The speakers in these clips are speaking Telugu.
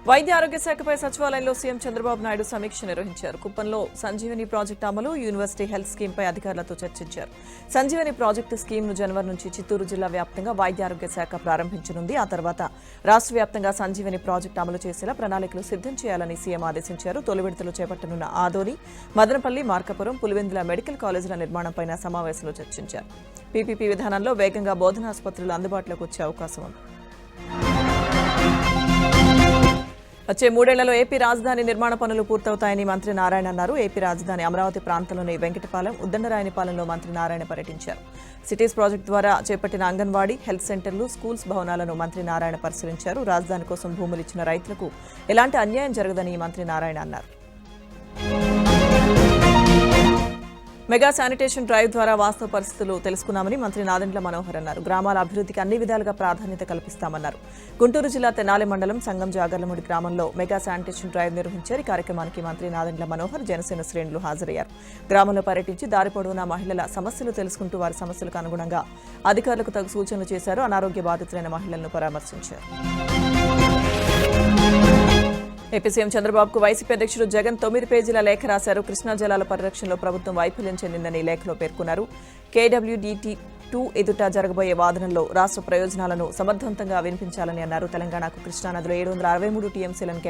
వైద్య ఆరోగ్య శాఖపై సచివాలయంలో సీఎం చంద్రబాబు నాయుడు సమీక్ష నిర్వహించారు. కుప్పంలో సంజీవని ప్రాజెక్టు అమలు, యూనివర్సిటీ హెల్త్ స్కీమ్పై అధికారులతో చర్చించారు. సంజీవని ప్రాజెక్టు స్కీమ్ను జనవరి నుంచి చిత్తూరు జిల్లా వ్యాప్తంగా వైద్య ఆరోగ్య శాఖ ప్రారంభించనుంది. ఆ తర్వాత రాష్ట్ర వ్యాప్తంగా సంజీవని ప్రాజెక్టు అమలు చేసేలా ప్రణాళికలు సిద్ధం చేయాలని సీఎం ఆదేశించారు. తొలి విడతలో చేపట్టనున్న ఆదోని, మదనపల్లి, మార్కాపురం, పులివెందుల మెడికల్ కాలేజీల నిర్మాణంపై సమావేశంలో చర్చించారు. పీపీపీ విధానంలో వేగంగా బోధనాసుపత్రులు అందుబాటులోకి వచ్చే అవకాశం ఉంది. వచ్చే 3 ఏళ్లలో ఏపీ రాజధాని నిర్మాణ పనులు పూర్తవుతాయని మంత్రి నారాయణ అన్నారు. ఏపీ రాజధాని అమరావతి ప్రాంతంలోని వెంకటపాలెం, ఉద్దండరాయనిపాలెంలో మంత్రి నారాయణ పర్యటించారు. సిటీస్ ప్రాజెక్టు ద్వారా చేపట్టిన అంగన్వాడీ, హెల్త్ సెంటర్లు, స్కూల్స్ భవనాలను మంత్రి నారాయణ పరిశీలించారు. రాజధాని కోసం భూములు ఇచ్చిన రైతులకు ఎలాంటి అన్యాయం జరగదని మంత్రి నారాయణ అన్నారు. మెగా శానిటేషన్ డ్రైవ్ ద్వారా వాస్తవ పరిస్థితులు తెలుసుకున్నామని మంత్రి నాదెండ్ల మనోహర్ అన్నారు. గ్రామాల అభివృద్ధికి అన్ని విధాలుగా ప్రాధాన్యత కల్పిస్తామన్నారు. గుంటూరు జిల్లా తెనాలి మండలం సంగం జాగర్లమూడి గ్రామంలో మెగా శానిటేషన్ డ్రైవ్ నిర్వహించారు. ఈ కార్యక్రమానికి మంత్రి నాదెండ్ల మనోహర్, జనసేన శ్రేణులు హాజరయ్యారు. గ్రామంలో పర్యటించి దారి పొడవునా మహిళల సమస్యలు తెలుసుకుంటూ వారి సమస్యలకు అనుగుణంగా అధికారులకు తగు సూచనలు చేశారు. అనారోగ్య బాధితులైన మహిళలను పరామర్శించారు. ఏపీ సీఎం చంద్రబాబుకు వైసీపీ అధ్యక్షుడు జగన్ 9 పేజీల లేఖ రాశారు. కృష్ణా జలాల పరిరక్షణలో ప్రభుత్వం వైఫల్యం చెందిందని లేఖలో పేర్కొన్నారు. KWDT2 ఎదుట జరగబోయే వాదనల్లో రాష్ట్ర ప్రయోజనాలను సమర్థవంతంగా వినిపించాలని అన్నారు. తెలంగాణకు కృష్ణానదిలో 763 టీఎంసీలను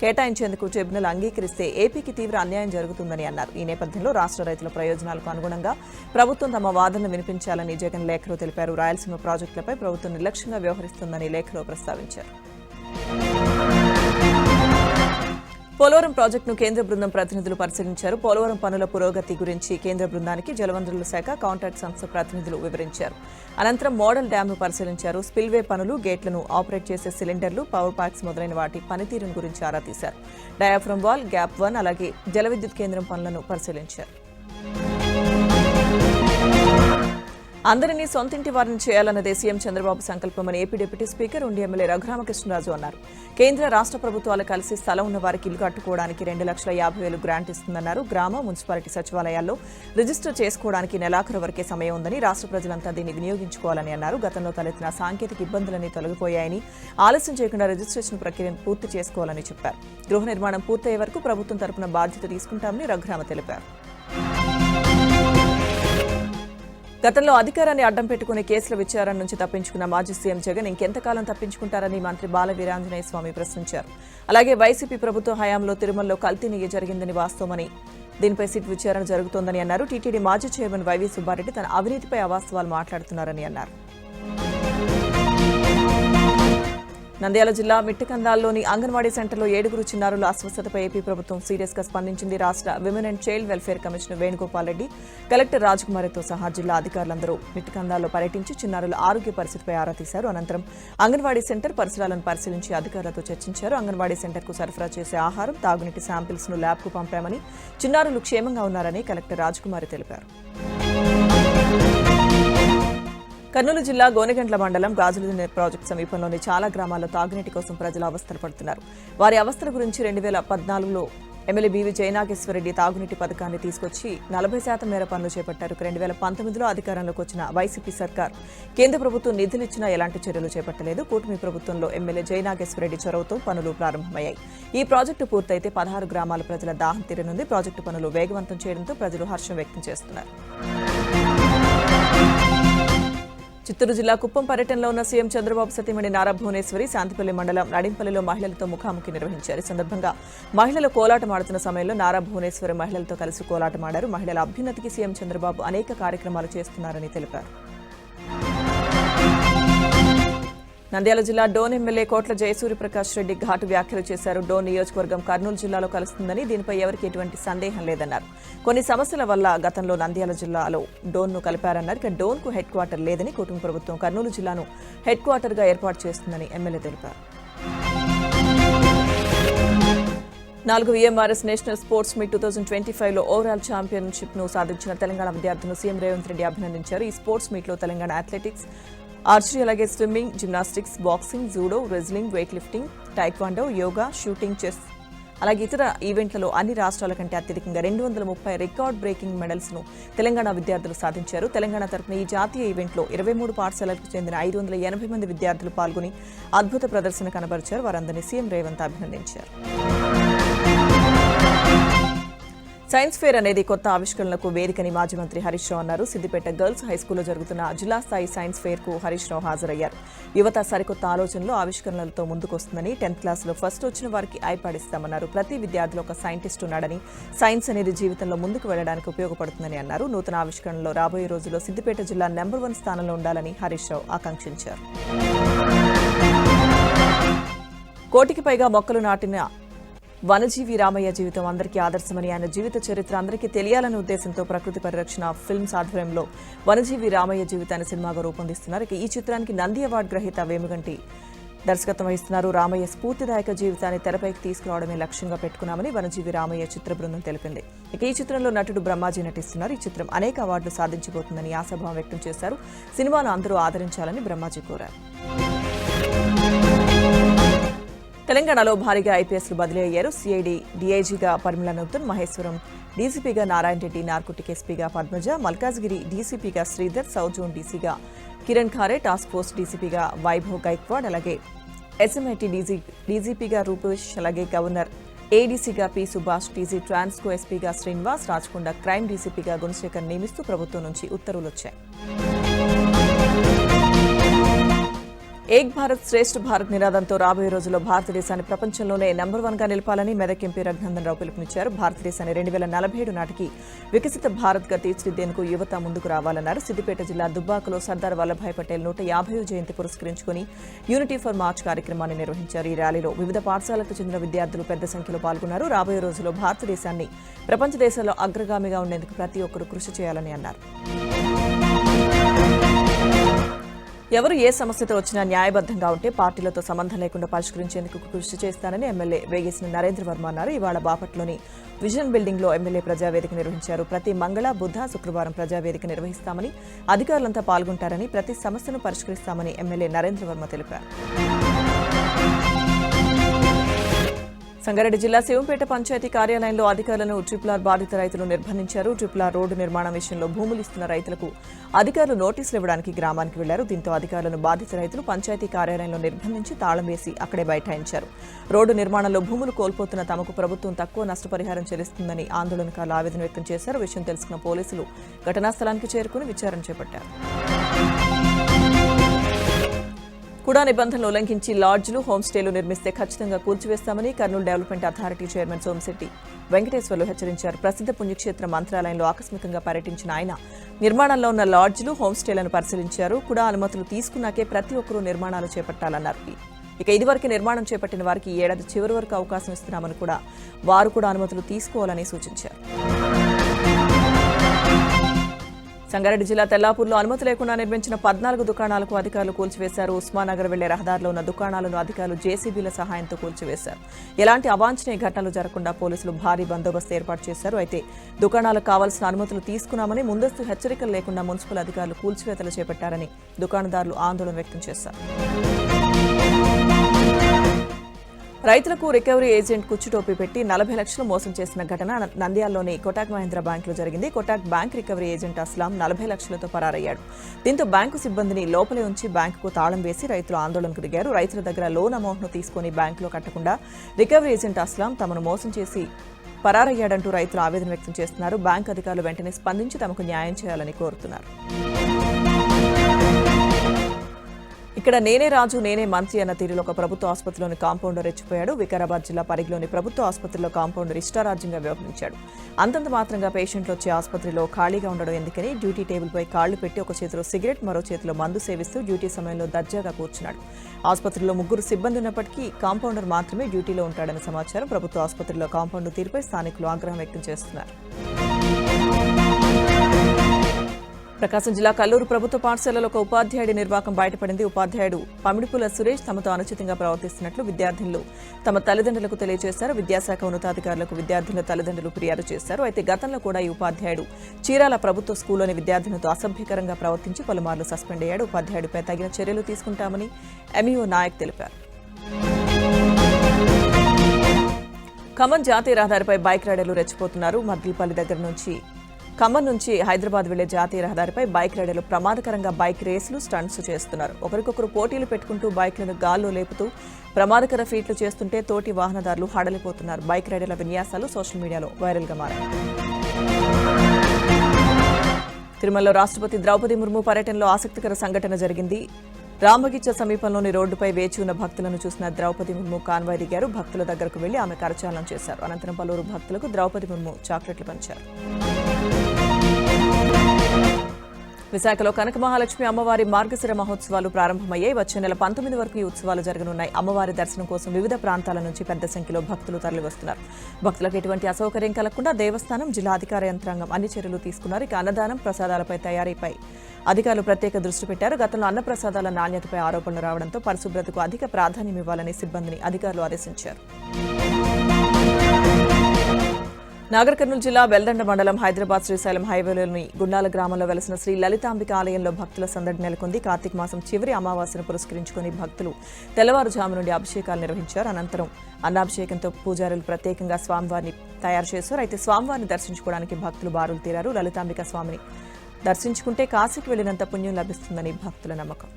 కేటాయించేందుకు ట్రిబ్యునల్ అంగీకరిస్తే ఏపీకి తీవ్ర అన్యాయం జరుగుతుందని అన్నారు. ఈ నేపథ్యంలో రాష్ట్ర రైతుల ప్రయోజనాలకు అనుగుణంగా ప్రభుత్వం తమ వాదనలు వినిపించాలని జగన్ లేఖలో తెలిపారు. రాయలసీమ ప్రాజెక్టులపై ప్రభుత్వం నిర్లక్ష్యంగా వ్యవహరిస్తుందని లేఖలో ప్రస్తావించారు. పోలవరం ప్రాజెక్టును కేంద్ర బృందం ప్రతినిధులు పరిశీలించారు. పోలవరం పనుల పురోగతి గురించి కేంద్ర బృందానికి జలవనరుల శాఖ, కాంట్రాక్ట్ సంస్థ ప్రతినిధులు వివరించారు. అనంతరం మోడల్ డ్యాంను పరిశీలించారు. స్పిల్వే పనులు, గేట్లను ఆపరేట్ చేసే సిలిండర్లు, పవర్ ప్యాక్స్ మొదలైన వాటి పనితీరును గురించి ఆరా తీశారు. డయాఫ్రమ్ వాల్, గ్యాప్ 1 అలాగే జల విద్యుత్ కేంద్రం పనులను పరిశీలించారు. అందరినీ సొంతింటి వారిని చేయాలన్నదే సీఎం చంద్రబాబు సంకల్పమని AP deputy speaker, Undi MLA Raghuramakrishnaraju అన్నారు. కేంద్ర రాష్ట్ర ప్రభుత్వాలు కలిసి స్థలం ఉన్న వారికి ఇల్లు కట్టుకోవడానికి 2,50,000 గ్రాంట్ ఇస్తుందన్నారు. గ్రామ, మున్సిపాలిటీ సచివాలయాల్లో రిజిస్టర్ చేసుకోవడానికి నెలాఖరు వరకే సమయం ఉందని, రాష్ట్ర ప్రజలంతా దీన్ని వినియోగించుకోవాలని అన్నారు. గతంలో తలెత్తిన సాంకేతిక ఇబ్బందులన్నీ తొలగిపోయాయని, ఆలస్యం చేయకుండా రిజిస్ట్రేషన్ ప్రక్రియను పూర్తి చేసుకోవాలని చెప్పారు. గృహ నిర్మాణం పూర్తయ్యే వరకు ప్రభుత్వం తరపున బాధ్యత తీసుకుంటామని రఘురామ తెలిపారు. గతంలో అధికారాన్ని అడ్డం పెట్టుకునే కేసుల విచారణ నుంచి తప్పించుకున్న మాజీ సీఎం జగన్ ఇంకెంతకాలం తప్పించుకుంటారని మంత్రి బాల వీరాంజనేయ స్వామి ప్రశ్నించారు. అలాగే వైసీపీ ప్రభుత్వ హయాంలో తిరుమలలో కల్తీ నెయ్యి జరిగిందని వాస్తవమని, దీనిపై సిట్ విచారణ జరుగుతోందని అన్నారు. టీటీడీ మాజీ చైర్మన్ వైవీ సుబ్బారెడ్డి తన అవినీతిపై అవాస్తవాలు మాట్లాడుతున్నారని అన్నారు. నంద్యాల జిల్లా మిట్టకందాల్లోని అంగన్వాడీ సెంటర్లో 7 చిన్నారుల అస్వస్థతపై ఏపీ ప్రభుత్వం సీరియస్ గా స్పందించింది. రాష్ట్ర women and child welfare commissioner Venugopal Reddy, collector రాజకుమారితో సహా జిల్లా అధికారులందరూ మిట్టకందాల్లో పర్యటించి చిన్నారుల ఆరోగ్య పరిస్థితిపై ఆరా తీశారు. అనంతరం అంగన్వాడీ సెంటర్ పరిసరాలను పరిశీలించి అధికారులతో చర్చించారు. అంగన్వాడీ సెంటర్కు సరఫరా చేసే ఆహారం, తాగునీటి శాంపిల్స్ ను ల్యాబ్కు పంపామని, చిన్నారులు క్షేమంగా ఉన్నారని కలెక్టర్ రాజకుమారి తెలిపారు. కర్నూలు జిల్లా గోనెగండ్ల మండలం గాజుల ప్రాజెక్టు సమీపంలోని చాలా గ్రామాల్లో తాగునీటి కోసం ప్రజలు అవస్థలు పడుతున్నారు. వారి అవస్థల గురించి 2014లో ఎమ్మెల్యే బీవీ జయనాగేశ్వరరెడ్డి తాగునీటి పథకాన్ని తీసుకొచ్చి 40% మేర పనులు చేపట్టారు. 2019లో అధికారంలోకి వచ్చిన వైసీపీ సర్కార్ కేంద్ర ప్రభుత్వం నిధులిచ్చినా ఎలాంటి చర్యలు చేపట్టలేదు. కూటమి ప్రభుత్వంలో ఎమ్మెల్యే జయనాగేశ్వరరెడ్డి చొరవతో పనులు ప్రారంభమయ్యాయి. ఈ ప్రాజెక్టు పూర్తయితే 16 గ్రామాల ప్రజల దాహం తీరనుంది. ప్రాజెక్టు పనులు వేగవంతం చేయడంతో ప్రజలు హర్షం వ్యక్తం చేస్తున్నారు. చిత్తూరు జిల్లా కుప్పం పర్యటనలో ఉన్న సీఎం చంద్రబాబు సతీమణి నారా భువనేశ్వరి శాంతిపల్లి మండలం నడింపల్లిలో మహిళలతో ముఖాముఖి నిర్వహించారు. ఈ సందర్భంగా మహిళలు కోలాటం ఆడుతున్న సమయంలో నారా భువనేశ్వరి మహిళలతో కలిసి కోలాటమాడారు. మహిళల అభ్యున్నతికి సీఎం చంద్రబాబు అనేక కార్యక్రమాలు చేస్తున్నారని తెలిపారు. నంద్యాల జిల్లా డోన్ ఎమ్మెల్యే కోట్ల జయసూర్యప్రకాష్ రెడ్డి ఘాటు వ్యాఖ్యలు చేశారు. డోన్ నియోజకవర్గం కర్నూలు జిల్లాలో కలుస్తుందని, దీనిపై ఎవరికి ఎటువంటి సందేహం లేదన్నారు. కొన్ని సమస్యల వల్ల గతంలో నంద్యాల జిల్లాలో డోన్ను కలిపారన్నారు. ఇక డోన్కు హెడ్ క్వార్టర్ లేదని, కుటుంబ ప్రభుత్వం కర్నూలు జిల్లాను హెడ్ క్వార్టర్గా ఏర్పాటు చేస్తుందని ఎమ్మెల్యే తెలిపారు. 4 VMRS నేషనల్ స్పోర్ట్స్ మీట్ 2025లో ఓవరాల్ ఛాంపియన్షిప్ను సాధించిన తెలంగాణ విద్యార్థులను సీఎం రేవంత్ రెడ్డి అభినందించారు. ఈ స్పోర్ట్స్ మీట్లో తెలంగాణ అథ్లెటిక్స్, ఆర్చరీ, అలాగే swimming, gymnastics, boxing, judo, wrestling, weight lifting, taekwondo, yoga, shooting, chess, అలాగే ఇతర ఈవెంట్లలో అన్ని రాష్ట్రాల కంటే అత్యధికంగా 230 రికార్డ్ బ్రేకింగ్ మెడల్స్ ను తెలంగాణ విద్యార్థులు సాధించారు. తెలంగాణ తరఫున ఈ జాతీయ ఈవెంట్లో 23 పాఠశాలలకు చెందిన 580 మంది విద్యార్థులు పాల్గొని అద్భుత ప్రదర్శన కనబరిచారు. వారందరినీ సీఎం రేవంత్ అభినందించారు. సైన్స్ ఫేర్ అనేది కొత్త ఆవిష్కరణలకు వేదికని మాజీ మంత్రి హరీష్ రావు అన్నారు. సిద్దిపేట గర్ల్స్ హైస్కూల్లో జరుగుతున్న జిల్లా స్థాయి సైన్స్ ఫేర్ కు హరీష్ రావు హాజరయ్యారు. యువత సరికొత్త ఆలోచనలు ఆవిష్కరణలతో ముందుకొస్తుందని, 10th క్లాసులో ఫస్ట్ వచ్చిన వారికి ఐపాడ్ ఇస్తామన్నారు. ప్రతి విద్యార్థిలో ఒక సైంటిస్ట్ ఉన్నాడని, సైన్స్ అనేది జీవితంలో ముందుకు వెళ్లడానికి ఉపయోగపడుతుందని అన్నారు. నూతన ఆవిష్కరణలో రాబోయే రోజుల్లో సిద్దిపేట జిల్లా నెంబర్ 1 స్థానంలో ఉండాలని హరీష్ రావు ఆకాంక్షించారు. కోటికి పైగా మొక్కలు నాటిన వనజీవి రామయ్య జీవితం అందరికీ ఆదర్శమని, ఆయన జీవిత చరిత్ర అందరికీ తెలియాలనే ఉద్దేశంతో ప్రకృతి పరిరక్షణ ఫిల్మ్స్ ఆధ్వర్యంలో వనజీవి రామయ్య జీవితాన్ని సినిమాగా రూపొందిస్తున్నారు. ఇక ఈ చిత్రానికి నంది అవార్డు గ్రహీత వేముగంటి దర్శకత్వం వహిస్తున్నారు. రామయ్య స్ఫూర్తిదాయక జీవితాన్ని తెరపైకి తీసుకురావడమే లక్ష్యంగా పెట్టుకున్నామని వనజీవి రామయ్య చిత్ర బృందం తెలిపింది. ఇక ఈ చిత్రంలో నటుడు బ్రహ్మాజీ నటిస్తున్నారు. ఈ చిత్రం అనేక అవార్డులు సాధించబోతుందని ఆశాభావం వ్యక్తం చేశారు. సినిమాను అందరూ ఆదరించాలని బ్రహ్మాజీ కోరారు. తెలంగాణలో భారీగా ఐపీఎస్లు బదిలీ అయ్యారు. సిఐడి డీఐజీగా పరిమళ నూతన్, మహేశ్వరం డీసీపీగా నారాయణ రెడ్డి, నార్కోటిక్ ఎస్పీగా పద్మజ, మల్కాజ్గిరి డీసీపీగా శ్రీధర్, సౌత్ జోన్ డీసీగా కిరణ్ ఖారే, టాస్క్ ఫోర్స్ డీసీపీగా వైభవ్ గైక్వాడ్, అలాగే ఎస్ఎంఐటీ డీజీపీగా రూపేష్, అలాగే గవర్నర్ ఏడీసీగా పి సుభాష్, డీజీ ట్రాన్స్కో ఎస్పీగా శ్రీనివాస్, రాచకొండ క్రైమ్ డీసీపీగా గుణశేఖర్ నియమిస్తూ ప్రభుత్వం నుంచి ఉత్తర్వులు వచ్చాయి. ఏక్ భారత్ శ్రేష్ఠ భారత్ నినాదంతో రాబోయే రోజుల్లో భారతదేశాన్ని ప్రపంచంలోనే నెంబర్ 1 గా నిలపాలని మెదక్ ఎంపీ రఘునందన్ రావు పిలుపునిచ్చారు. భారతదేశాన్ని 2047 నాటికి వికసిత భారత్ గా తీర్చిదిద్దేందుకు యువత ముందుకు రావాలన్నారు. సిద్దిపేట జిల్లా దుబ్బాకలో సర్దార్ వల్లభాయ్ పటేల్ 150వ జయంతి పురస్కరించుకుని యూనిటీ ఫర్ మార్చ్ కార్యక్రమాన్ని నిర్వహించారు. ఈ ర్యాలీలో వివిధ పాఠశాలకు చెందిన విద్యార్థులు పెద్ద సంఖ్యలో పాల్గొన్నారు. రాబోయే రోజుల్లో భారతదేశాన్ని ప్రపంచ దేశాల్లో అగ్రగామిగా ఉండేందుకు ప్రతి ఒక్కరూ కృషి చేయాలని అన్నారు. ఎవరు ఏ సమస్యతో వచ్చినా న్యాయబద్ధంగా ఉంటే పార్టీలతో సంబంధం లేకుండా పరిష్కరించేందుకు కృషి చేస్తానని ఎమ్మెల్యే వేగేసిన నరేంద్ర వర్మ అన్నారు. ఇవాళ బాపట్లోని విజన్ బిల్డింగ్ లో ఎమ్మెల్యే ప్రజావేదిక నిర్వహించారు. ప్రతి మంగళ, బుధ, శుక్రవారం ప్రజావేదిక నిర్వహిస్తామని, అధికారులంతా పాల్గొంటారని, ప్రతి సమస్యను పరిష్కరిస్తామని ఎమ్మెల్యే నరేంద్ర వర్మ తెలిపారు. సంగారెడ్డి జిల్లా శివంపేట పంచాయతీ కార్యాలయంలో అధికారులను ట్రిపుల్ బాధిత రైతులు నిర్బంధించారు. ట్రిపుల్ రోడ్డు నిర్మాణం విషయంలో భూములు ఇస్తున్న రైతులకు అధికారులు నోటీసులు ఇవ్వడానికి గ్రామానికి వెళ్లారు. దీంతో అధికారులను బాధిత రైతులు పంచాయతీ కార్యాలయంలో నిర్బంధించి తాళం వేసి అక్కడే బైఠాయించారు. రోడ్డు నిర్మాణంలో భూములు కోల్పోతున్న తమకు ప్రభుత్వం తక్కువ నష్టపరిహారం చెల్లిస్తుందని ఆందోళనకారులు ఆవేదన వ్యక్తం చేశారు. విషయం తెలుసుకున్న పోలీసులు ఘటనా స్థలానికి చేరుకుని విచారణ చేపట్టారు. కుడా నిబంధనలు ఉల్లంఘించి లాడ్జ్లు, హోంస్టేలు నిర్మిస్తే ఖచ్చితంగా కూల్చివేస్తామని Kurnool development authority chairman Somisetty Venkateswarlu హెచ్చరించారు. ప్రసిద్ధ పుణ్యక్షేత్ర మంత్రాలయంలో ఆకస్మికంగా పర్యటించిన ఆయన నిర్మాణంలో ఉన్న లాడ్జ్లు, హోంస్టేలను పరిశీలించారు. కుడా అనుమతులు తీసుకున్నాకే ప్రతి ఒక్కరూ నిర్మాణాలు చేపట్టాలన్నారు. ఇక ఇదివరకే నిర్మాణం చేపట్టిన వారికి ఈ ఏడాది చివరి వరకు అవకాశం ఇస్తున్నామని వారు కూడా అనుమతులు తీసుకోవాలని సూచించారు. సంగారెడ్డి జిల్లా తెల్లాపూర్లో అనుమతి లేకుండా నిర్మించిన 14 దుకాణాలకు అధికారులు కూల్చివేశారు. ఉస్మానగర్ వెళ్లే రహదారిలో ఉన్న దుకాణాలను అధికారులు జేసీబీల సహాయంతో కూల్చివేశారు. ఎలాంటి అవాంఛనీయ ఘటనలు జరగకుండా పోలీసులు భారీ బందోబస్తు ఏర్పాటు చేశారు. అయితే దుకాణాలకు కావాల్సిన అనుమతులు తీసుకున్నామని, ముందస్తు హెచ్చరికలు లేకుండా మున్సిపల్ అధికారులు కూల్చివేతలు చేపట్టారని దుకాణదారులు ఆందోళన వ్యక్తం చేశారు. రైతులకు రికవరీ ఏజెంట్ కుచ్చుటోపీ పెట్టి 40 లక్షలు మోసం చేసిన ఘటన నంద్యాలలోని కోటాక్ మహీంద్రా బ్యాంకులో జరిగింది. Kotak bank recovery agent Aslam 40 లక్షలతో పరారయ్యాడు. దీంతో బ్యాంకు సిబ్బందిని లోపలే ఉంచి బ్యాంకుకు తాళం వేసి రైతులు ఆందోళనకు దిగారు. రైతుల దగ్గర లోన్ అమౌంట్ను తీసుకుని బ్యాంకులో కట్టకుండా రికవరీ ఏజెంట్ అస్లాం తమను మోసం చేసి పరారయ్యాడంటూ రైతులు ఆవేదన వ్యక్తం చేస్తున్నారు. బ్యాంకు అధికారులు వెంటనే స్పందించి తమకు న్యాయం చేయాలని కోరుతున్నారు. ఇక్కడ నేనే రాజు నేనే మంత్రి అన్న తీరులో ఒక ప్రభుత్వ ఆసుపత్రిలోని కాంపౌండర్ రెచ్చిపోయాడు. వికారాబాద్ జిల్లా పరిగిలోని ప్రభుత్వ ఆసుపత్రిలో కాంపౌండర్ ఇష్టారాజ్యంగా వ్యవహరించాడు. అంతంత మాత్రంగా పేషెంట్లు వచ్చే ఆసుపత్రిలో ఖాళీగా ఉండడం ఎందుకని డ్యూటీ టేబుల్పై కాళ్లు పెట్టి ఒక చేతిలో సిగరెట్, మరో చేతిలో మందు సేవిస్తూ డ్యూటీ సమయంలో దర్జాగా కూర్చున్నాడు. ఆసుపత్రిలో 3 సిబ్బంది ఉన్నప్పటికీ కాంపౌండర్ మాత్రమే డ్యూటీలో ఉంటాడని సమాచారం. ప్రభుత్వ ఆసుపత్రిలో కాంపౌండర్ తీరుపై స్థానికులు ఆగ్రహం వ్యక్తం చేస్తున్నారు. ప్రకాశం జిల్లా కల్లూరు ప్రభుత్వ పాఠశాలలో ఒక ఉపాధ్యాయుడి నిర్వాకం బయటపడింది. ఉపాధ్యాయుడు పమిడిపుల సురేష్ తమతో అనుచితంగా ప్రవర్తిస్తున్నట్లు విద్యార్థులు తమ తల్లిదండ్రులకు తెలియజేశారు. విద్యాశాఖ ఉన్నతాధికారులకు విద్యార్థుల తల్లిదండ్రులు ఫిర్యాదు చేశారు. అయితే గతంలో కూడా ఈ ఉపాధ్యాయుడు చీరాల ప్రభుత్వ స్కూల్లోని విద్యార్థులతో అసభ్యకరంగా ప్రవర్తించి పలుమార్లు సస్పెండ్ అయ్యాడు. ఉపాధ్యాయుడిపై తగిన చర్యలు తీసుకుంటామని ఎంఈఓ నాయక్ తెలిపారు. ఖమ్మం జాతీయ రహదారిపై బైక్ రైడర్లు రెచ్చిపోతున్నారు. మద్దిపల్లి దగ్గర నుంచి ఖమ్మం నుంచి హైదరాబాద్ వెళ్లే జాతీయ రహదారిపై బైక్ రైడర్లు ప్రమాదకరంగా బైక్ రేసులు, స్టంట్స్ చేస్తున్నారు. ఒకరికొకరు పోటీలు పెట్టుకుంటూ బైక్లను గాల్లో లేపుతూ ప్రమాదకర ఫీట్లు చేస్తుంటే తోటి వాహనదారులు హడలిపోతున్నారు. బైక్ రైడర్ల విన్యాసాలు సోషల్ మీడియాలో వైరల్గా మారాయి. తిరుమలలో రాష్ట్రపతి ద్రౌపది ముర్ము పర్యటనలో ఆసక్తికర సంఘటన జరిగింది. రామగిచ్చ సమీపంలోని రోడ్డుపై వేచి ఉన్న భక్తులను చూసిన ద్రౌపది ముర్ము కాన్వాయ్ దిగారు. భక్తుల దగ్గరకు వెళ్లి ఆమె కరచాలనం చేశారు. అనంతరం పలువురు భక్తులకు ద్రౌపది ముర్ము చాక్లెట్లు పంచారు. విశాఖలో కనక మహాలక్ష్మి అమ్మవారి మార్గశిర మహోత్సవాలు ప్రారంభమయ్యాయి. వచ్చే నెల 19 వరకు ఈ ఉత్సవాలు జరగనున్నాయి. అమ్మవారి దర్శనం కోసం వివిధ ప్రాంతాల నుంచి పెద్ద సంఖ్యలో భక్తులు తరలివస్తున్నారు. భక్తులకు ఎటువంటి అసౌకర్యం కలగకుండా దేవస్థానం, జిల్లా అధికార యంత్రాంగం అన్ని చర్యలు తీసుకున్నారు. ఇక అన్నదానం, ప్రసాదాలపై తయారీపై అధికారులు ప్రత్యేక దృష్టి పెట్టారు. గతంలో అన్న ప్రసాదాల నాణ్యతపై ఆరోపణలు రావడంతో పరిశుభ్రతకు అధిక ప్రాధాన్యం ఇవ్వాలని సిబ్బందిని అధికారులు ఆదేశించారు. నాగర్ కర్నూలు జిల్లా వెల్దండ మండలం హైదరాబాద్ శ్రీశైలం హైవేలోని గుండాల గ్రామంలో వెలసిన శ్రీ లలితాంబిక ఆలయంలో భక్తుల సందడి నెలకొంది. కార్తీక మాసం చివరి అమావాస్యను పురస్కరించుకుని భక్తులు తెల్లవారుజాము నుండి అభిషేకాలు నిర్వహించారు. అనంతరం అన్నాభిషేకంతో పూజారులు ప్రత్యేకంగా స్వామివారిని తయారు చేశారు. అయితే స్వామివారిని దర్శించుకోవడానికి భక్తులు బారులు తీరారు. లలితాంబిక స్వామిని దర్శించుకుంటే కాశీకి వెళ్లినంత పుణ్యం లభిస్తుందని భక్తుల నమ్మకం.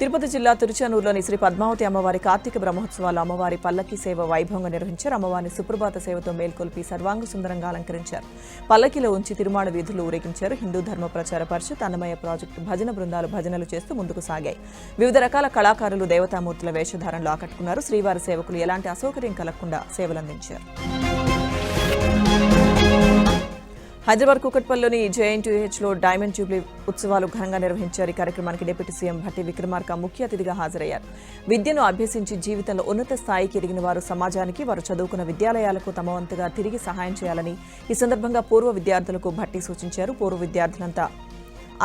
తిరుపతి జిల్లా తిరుచానూరులోని శ్రీ పద్మావతి అమ్మవారి కార్తీక బ్రహ్మోత్సవాలు అమ్మవారి పల్లకి సేవ వైభవంగా నిర్వహించారు. అమ్మవారిని సుప్రభాత సేవతో మేల్కొల్పి సర్వాంగ సుందరంగా అలంకరించారు. పల్లకిలో ఉంచి తిరుమాడ వీధులు ఊరేగించారు. హిందూ ధర్మ ప్రచార పరిషత్, అన్నమయ్య ప్రాజెక్టు భజన బృందాలు భజనలు చేస్తూ ముందుకు సాగాయి. వివిధ రకాల కళాకారులు దేవతామూర్తుల వేషధారణలో ఆకట్టుకున్నారు. శ్రీవారి సేవకులు ఎలాంటి అసౌకర్యం కలగకుండా సేవలందించారు. హైదరాబాద్ కూకట్పల్లిలోని జేఎన్టీయూహెచ్లో డైమండ్ జూబ్లీ ఉత్సవాలు ఘనంగా నిర్వహించారు. ఈ కార్యక్రమానికి డిప్యూటీ సీఎం భట్టి విక్రమార్క ముఖ్య అతిథిగా హాజరయ్యారు. విద్యను అభ్యసించి జీవితంలో ఉన్నత స్థాయికి ఎదిగిన వారు సమాజానికి, వారు చదువుకున్న విద్యాలయాలకు తమ వంతుగా తిరిగి సహాయం చేయాలని ఈ సందర్భంగా పూర్వ విద్యార్థులకు భట్టి సూచించారు. పూర్వ విద్యార్థులంతా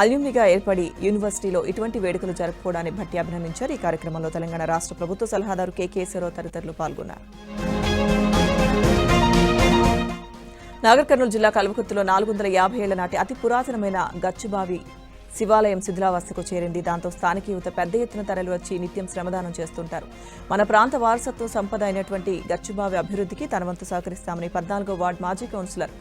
అల్యూమినిగా ఏర్పడి యూనివర్సిటీలో ఇటువంటి వేడుకలు జరుపుకోవడాన్ని భట్టి అభినందించారు. ఈ కార్యక్రమంలో తెలంగాణ రాష్ట్ర ప్రభుత్వ సలహాదారు కేకేశ్వరరావు తదితరులు పాల్గొన్నారు. నాగర్ కర్నూలు జిల్లా కల్వకుర్తిలో 450 ఏళ్ల నాటి అతి పురాతనమైన గచ్చుబావి శివాలయం శిథిలావస్థకు చేరింది. దాంతో స్థానిక యువత పెద్ద ఎత్తున తరలి వచ్చి నిత్యం శ్రమదానం చేస్తుంటారు. మన ప్రాంత వారసత్వం సంపద అయినటువంటి గచ్చుబావి అభివృద్ధికి తన వంతు సహకరిస్తామని 14వ వార్డు మాజీ కౌన్సిలర్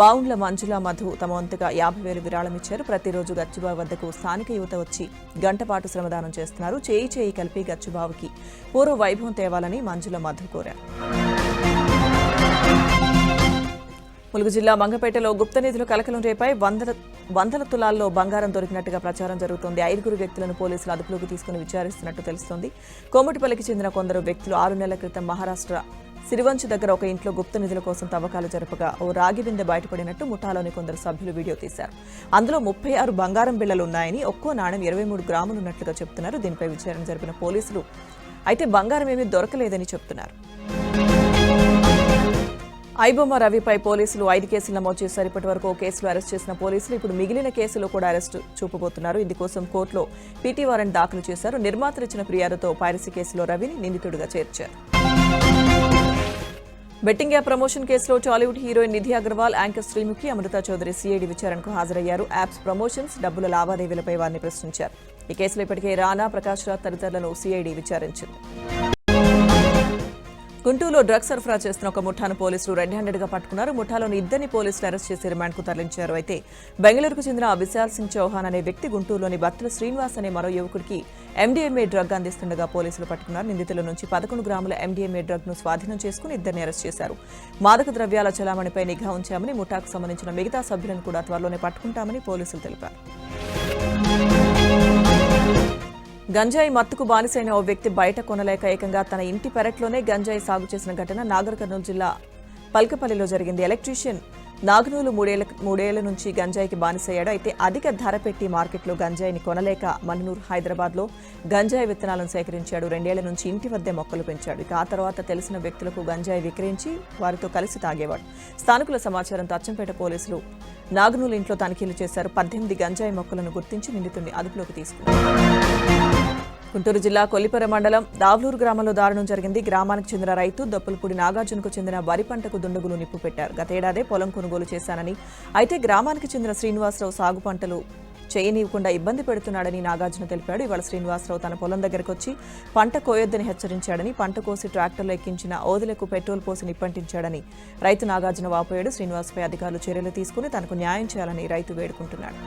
బావుండ్ల మంజుల మధు తమ వంతుగా 50,000 విరాళం ఇచ్చారు. ప్రతిరోజు గచ్చుబావి వద్దకు స్థానిక యువత వచ్చి గంటపాటు శ్రమదానం చేస్తున్నారు. చేయి కలిపి గచ్చుబావికి పూర్వ వైభవం తేవాలని మంజుల మధు కోరారు. ములుగు జిల్లా మంగపేటలో గుప్త నిధులు కలకలం రేపాయి. వందల తులాల్లో బంగారం దొరికినట్టుగా ప్రచారం జరుగుతోంది. 5 వ్యక్తులను పోలీసులు అదుపులోకి తీసుకుని విచారిస్తున్నట్టు తెలుస్తోంది. కోమటిపల్లికి చెందిన కొందరు వ్యక్తులు 6 నెలల క్రితం మహారాష్ట్ర సిరివంచ్ దగ్గర ఒక ఇంట్లో గుప్త నిధుల కోసం తవ్వకాలు జరపగా ఓ రాగి బిందె బయటపడినట్టు ముఠాలోని కొందరు సభ్యులు వీడియో తీశారు. అందులో 36 బంగారం బిళ్లలు ఉన్నాయని, ఒక్కో నాణెం 23 గ్రాములు ఉన్నట్లుగా చెబుతున్నారు. దీనిపై విచారణ జరిపిన పోలీసులు అయితే బంగారం ఏమీ దొరకలేదని చెబుతున్నారు. ఐబొమ్మ రవిపై పోలీసులు 5 కేసులు నమోదు చేశారు. ఇప్పటి వరకు ఓ కేసులో అరెస్ట్ చేసిన పోలీసులు ఇప్పుడు మిగిలిన కేసులో కూడా అరెస్టు చూపబోతున్నారు. ఇందుకోసం కోర్టులో పీటీ వారెంట్ దాఖలు చేశారు. నిర్మాతలు ఇచ్చిన ఫిర్యాదుతో పైరసీ కేసులో రవిని నిందితుడిగా చేర్చారు. బెట్టింగ్ యాప్ ప్రమోషన్ కేసులో టాలీవుడ్ హీరోయిన్ నిధి అగర్వాల్, యాంకర్ శ్రీముఖి, అమృత చౌదరి సిఐడి విచారణకు హాజరయ్యారు. యాప్స్ ప్రమోషన్స్, డబ్బుల లావాదేవీలపై వారిని ప్రశ్నించారు. ఈ కేసులో ఇప్పటికే రానా, ప్రకాష్ రాజ్ తదితరులను సిఐడి విచారించింది. గుంటూరులో డ్రగ్స్ సరఫరా చేస్తున్న ఒక ముఠాను పోలీసులు రెడ్ హ్యాండెడ్గా పట్టుకున్నారు. ముఠాలోని 2 పోలీసులు అరెస్ట్ చేసి రిమాండ్కు తరలించారు. అయితే బెంగళూరుకు చెందిన విశాల్ సింగ్ చౌహాన్ అనే వ్యక్తి గుంటూరులోని బత్తుల శ్రీనివాస్ అనే మరో యువకుడికి ఎండీఎంఏ డ్రగ్ అందిస్తుండగా పోలీసులు పట్టుకున్నారు. నిందితుల నుంచి 11 గ్రాముల ఎండీఎంఏ డ్రగ్ ను స్వాధీనం చేసుకుని 2 అరెస్ట్ చేశారు. మాదక ద్రవ్యాల చలామణిపై నిఘా ఉంచామని, ముఠాకు సంబంధించిన మిగతా సభ్యులను కూడా త్వరలోనే పట్టుకుంటామని పోలీసులు తెలిపారు. గంజాయి మత్తుకు బానిసైన ఓ వ్యక్తి బయట కొనలేక ఏకంగా తన ఇంటి పెరట్లోనే గంజాయి సాగు చేసిన ఘటన నాగర్ కర్నూలు జిల్లా పల్కపల్లిలో జరిగింది. ఎలక్ట్రీషియన్ నాగనూలు 3 ఏళ్ల నుంచి గంజాయికి బానిసయ్యాడు. అయితే అధిక ధర పెట్టి మార్కెట్లో గంజాయిని కొనలేక మన్నూరు హైదరాబాద్లో గంజాయి విత్తనాలను సేకరించాడు. 2 ఏళ్ల నుంచి ఇంటి వద్దే మొక్కలు పెంచాడు. ఇక ఆ తర్వాత తెలిసిన వ్యక్తులకు గంజాయి విక్రయించి వారితో కలిసి తాగేవాడు. స్థానికుల సమాచారంతో అచ్చంపేట పోలీసులు నాగనూలు ఇంట్లో తనిఖీలు చేశారు. 18 గంజాయి మొక్కలను గుర్తించి నిందితుడిని అదుపులోకి తీసుకున్నారు. గుంటూరు జిల్లా కొల్లిపర మండలం దావ్లూరు గ్రామంలో దారుణం జరిగింది. గ్రామానికి చెందిన రైతు దొప్పలపూడి నాగార్జునకు చెందిన వరి పంటకు దుండగులు నిప్పు పెట్టారు. గతేడాదే పొలం కొనుగోలు చేశానని, అయితే గ్రామానికి చెందిన శ్రీనివాసరావు సాగు పంటలు చేయనీయకుండా ఇబ్బంది పెడుతున్నాడని నాగార్జున తెలిపాడు. ఇవాళ శ్రీనివాసరావు తన పొలం దగ్గరకు వచ్చి పంట కోయొద్దని హెచ్చరించాడని, పంట కోసి ట్రాక్టర్లో ఎక్కించిన ఓదెలకు పెట్రోల్ పోసి నిప్పంటించాడని రైతు నాగార్జున వాపోయాడు. శ్రీనివాస్పై అధికారులు చర్యలు తీసుకుని తనకు న్యాయం చేయాలని రైతు వేడుకుంటున్నాడు.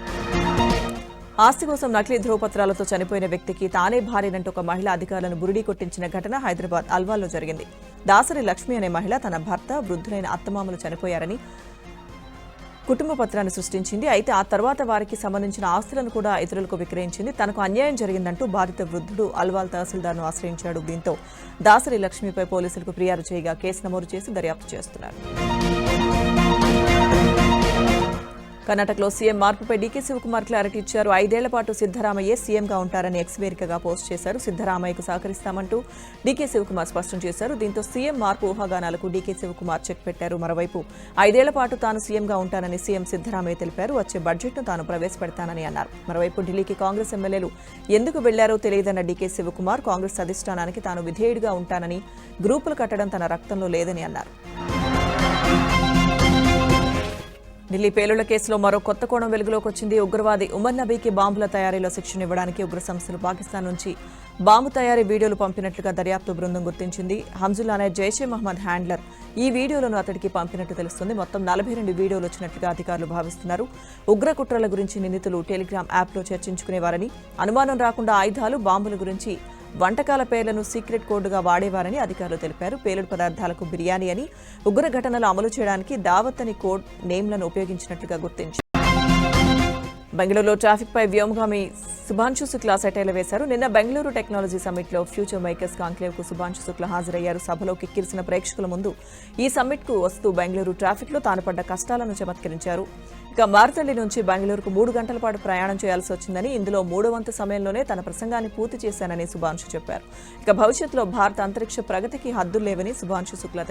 ఆస్తి కోసం నకిలీ ధ్రువపత్రాలతో చనిపోయిన వ్యక్తికి తానే భార్యనంటూ ఒక మహిళ అధికారులను బురిడీ కొట్టించిన ఘటన హైదరాబాద్ అల్వాల్లో జరిగింది. దాసరి లక్ష్మి అనే మహిళ తన భర్త, వృద్ధులైన అత్తమామలు చనిపోయారని కుటుంబ పత్రాన్ని సృష్టించింది. అయితే ఆ తర్వాత వారికి సంబంధించిన ఆస్తులను కూడా ఇతరులకు విక్రయించింది. తనకు అన్యాయం జరిగిందంటూ బాధిత వృద్ధుడు అల్వాల్ తహసీల్దార్ను ఆశ్రయించాడు. దీంతో దాసరి లక్ష్మిపై పోలీసులకు ఫిర్యాదు చేయగా కేసు నమోదు చేసి దర్యాప్తు చేస్తున్నారు. కర్ణాటకలో సీఎం మార్పుపై డీకే శివకుమార్ క్లారిటీ ఇచ్చారు. 5 ఏళ్ల పాటు సిద్దరామయ్యే సీఎంగా ఉంటారని ఎక్స్ వేదికగా పోస్ట్ చేశారు. సిద్దరామయ్యకు సహకరిస్తామంటూ డీకే శివకుమార్ స్పష్టం చేశారు. దీంతో సీఎం మార్పు ఊహాగానాలకు డీకే శివకుమార్ చెక్ పెట్టారు. మరోవైపు 5 ఏళ్ల పాటు తాను సీఎంగా ఉంటానని సీఎం సిద్దరామయ్య తెలిపారు. వచ్చే బడ్జెట్ను తాను ప్రవేశపెడతానని అన్నారు. మరోవైపు ఢిల్లీకి కాంగ్రెస్ ఎమ్మెల్యేలు ఎందుకు వెళ్లారో తెలియదన్న డీకే శివకుమార్ కాంగ్రెస్ అధిష్టానానికి తాను విధేయుడిగా ఉంటానని, గ్రూపులు కట్టడం తన రక్తంలో లేదని అన్నారు. ఢిల్లీ పేలుళ్ల కేసులో మరో కొత్త కోణం వెలుగులోకి వచ్చింది. ఉగ్రవాది ఉమర్ నబీకి బాంబుల తయారీలో శిక్షణ ఇవ్వడానికి ఉగ్ర సంస్థలు పాకిస్తాన్ నుంచి బాంబు తయారీ వీడియోలు పంపినట్లుగా దర్యాప్తు బృందం గుర్తించింది. హంజుల్ అనే జైషే మహ్మద్ హ్యాండ్లర్ ఈ వీడియోలను అతడికి పంపినట్టు తెలుస్తుంది. మొత్తం 42 వీడియోలు వచ్చినట్లుగా అధికారులు భావిస్తున్నారు. ఉగ్ర కుట్రల గురించి నిందితులు టెలిగ్రామ్ యాప్లో చర్చించుకునేవారని, అనుమానం రాకుండా ఆయుధాలు, బాంబుల గురించి వంటకాల పేర్లను సీక్రెట్ కోడ్గా వాడేవారని అధికారులు తెలిపారు. పేలుడు పదార్థాలకు బిర్యానీ అని, ఉగ్ర ఘటనలు అమలు చేయడానికి దావత్ అని కోడ్ నేమ్లను ఉపయోగించినట్లుగా గుర్తించారు. బెంగళూరులో ట్రాఫిక్ పై వ్యోమగామి సుభాన్షు శుక్లా సెటైర్లు వేశారు. నిన్న బెంగళూరు టెక్నాలజీ సమ్మిట్లో ఫ్యూచర్ మేకర్స్ కాంక్లేవ్ కు సుభాన్షు శుక్లా హాజరయ్యారు. సభలో కిక్కిరిసిన ప్రేక్షకుల ముందు ఈ సమ్మిట్ కు వస్తూ బెంగళూరు ట్రాఫిక్ లో తాను పడ్డ కష్టాలను చమత్కరించారు. ఇక మారుతల్లి నుంచి బెంగళూరుకు 3 గంటల పాటు ప్రయాణం చేయాల్సి వచ్చిందని, ఇందులో 3వ వంతు సమయంలోనే తన ప్రసంగాన్ని పూర్తి చేశానని సుభాన్షు చెప్పారు. ఇక భవిష్యత్తులో భారత అంతరిక్ష ప్రగతికి హద్దులు లేవని సుభాన్షు శుక్లా